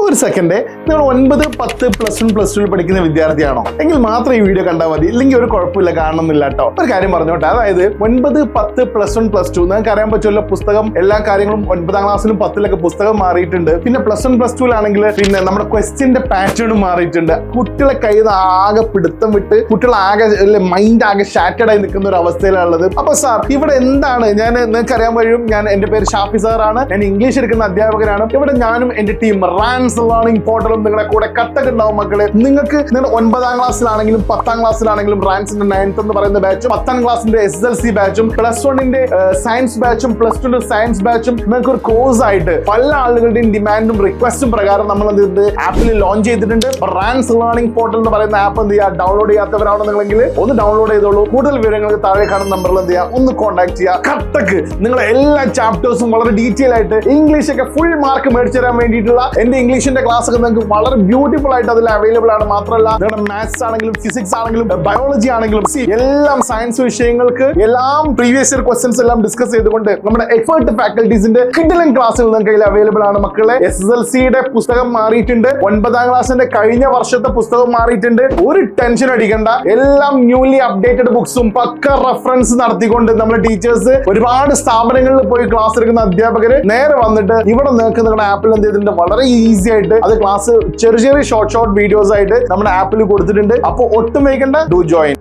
ഒരു സെക്കൻഡ്, നിങ്ങൾ 9, 10, +1, +2 പഠിക്കുന്ന വിദ്യാർത്ഥിയാണോ എങ്കിൽ മാത്രം ഈ വീഡിയോ കണ്ടാൽ മതി, ഇല്ലെങ്കിൽ ഒരു കുഴപ്പമില്ല, കാണണമെന്നില്ല കേട്ടോ. ഒരു കാര്യം പറഞ്ഞോട്ടെ, അതായത് 9, 10, +1, +2 നിങ്ങൾക്ക് അറിയാൻ പറ്റുമല്ലോ, പുസ്തകം എല്ലാ കാര്യങ്ങളും 9ാം ക്ലാസ്സിലും 10ലൊക്കെ പുസ്തകം മാറിയിട്ടുണ്ട്. പിന്നെ +1, +2ലാണെങ്കിൽ പിന്നെ നമ്മുടെ ക്വസ്റ്റ്യന്റെ പാറ്റേണും മാറിയിട്ടുണ്ട്. കുട്ടികളെ കയ്യിൽ നിന്ന് ആകെ പിടുത്തം വിട്ട് കുട്ടികൾ ആകെ മൈൻഡ് ആകെ ഷാറ്റഡ് ആയി നിൽക്കുന്ന ഒരു അവസ്ഥയിലുള്ളത്. അപ്പൊ സാർ ഇവിടെ എന്താണ്, നിങ്ങൾക്ക് അറിയാൻ കഴിയും, എന്റെ പേര് ഷാഫി സാറാണ്, ഞാൻ ഇംഗ്ലീഷ് എടുക്കുന്ന അധ്യാപകനാണ്. ഇവിടെ ഞാനും എന്റെ ടീം റാൻസ് ലേണിംഗ് പോർട്ടലും നിങ്ങളെ കൂടെ കട്ടൊക്കെ ഉണ്ടാവും മക്കളെ. നിങ്ങൾക്ക് നിങ്ങൾ 9ാം ക്ലാസ്സിലാണെങ്കിലും 10ാം ക്ലാസ്സിലാണെങ്കിലും റാൻസിന്റെ 9th എന്ന് പറയുന്ന ബാച്ചും 10ാം ക്ലാസ്സിന്റെ SSLC ബാച്ചും +1ന്റെ സയൻസ് ബാച്ചും +2ന്റെ സയൻസ് ബാച്ചും നിങ്ങൾക്ക് ഒരു കോഴ്സ് ആയിട്ട് പല ആളുകളുടെയും ഡിമാൻഡും റിക്വസ്റ്റും പ്രകാരം നമ്മൾ എന്ത് ആപ്പിൽ ലോഞ്ച് ചെയ്തിട്ടുണ്ട്. റാൻസ് ലേണിംഗ് പോർട്ടൽ എന്ന് പറയുന്ന ആപ്പ് എന്ത് ചെയ്യുക, ഡൗൺലോഡ് ചെയ്യാത്തവരാണെന്നുണ്ടെങ്കിൽ ഒന്ന് ഡൗൺലോഡ് ചെയ്തോളൂ. കൂടുതൽ വിവരങ്ങൾക്ക് താഴെ കാണുന്ന നമ്പറിൽ എന്ത് ചെയ്യുക, ഒന്ന് കോൺടാക്ട് ചെയ്യുക. കട്ടക്ക് നിങ്ങളെ എല്ലാ ചാപ്റ്റേഴ്സും വളരെ ഡീറ്റെയിൽ ആയിട്ട് ഇംഗ്ലീഷ് ഒക്കെ ഫുൾ മാർക്ക് മേടിച്ചു തരാൻ വേണ്ടിയിട്ടുള്ള എന്റെ ഇംഗ്ലീഷിന്റെ ക്ലാസ് ഒക്കെ നിങ്ങൾക്ക് വളരെ ബ്യൂട്ടിഫുൾ ആയിട്ട് അതിൽ അവൈലബിൾ ആണ്. മാത്രമല്ല നിങ്ങളുടെ മാത്സ് ആണെങ്കിലും ഫിസിക്സ് ആണെങ്കിലും ബയോളജി ആണെങ്കിലും എല്ലാം സയൻസ് വിഷയങ്ങൾക്ക് എല്ലാം പ്രീവിയസ് ഇയർ ക്വസ്റ്റ്യൻസ് എല്ലാം ഡിസ്കസ് ചെയ്തുകൊണ്ട് നമ്മുടെ എക്സ്പെർട്ട് ഫാക്കൽറ്റീസിന്റെ കിഡിലൻ ക്ലാസ്സുകൾ നിങ്ങൾക്ക് അവൈലബിൾ ആണ് മക്കളെ. SSLCയുടെ പുസ്തകം മാറിയിട്ടുണ്ട്, 9ാം ക്ലാസ്സിന്റെ കഴിഞ്ഞ വർഷത്തെ പുസ്തകം മാറിയിട്ടുണ്ട്. ഒരു ടെൻഷൻ അടിക്കണ്ട, എല്ലാം ന്യൂലി അപ്ഡേറ്റഡ് ബുക്സും പക്ക റെഫറൻസ് നടത്തിക്കൊണ്ട് നമ്മുടെ ടീച്ചേഴ്സ് ഒരുപാട് സ്ഥാപനങ്ങളിൽ പോയി ക്ലാസ് എടുക്കുന്ന അധ്യാപകര് നേരെ വന്നിട്ട് ഇവിടെ നിങ്ങൾക്ക് നിങ്ങളുടെ ആപ്പിൽ എന്ത് ചെയ്തിട്ടുണ്ട്, വളരെ ഈസി ആയിട്ട് അത് ക്ലാസ് ചെറിയ ഷോർട്ട് വീഡിയോസ് ആയിട്ട് നമ്മുടെ ആപ്പിൽ കൊടുത്തിട്ടുണ്ട്. അപ്പോൾ ഒട്ടും വൈകണ്ട, ഡു ജോയിൻ.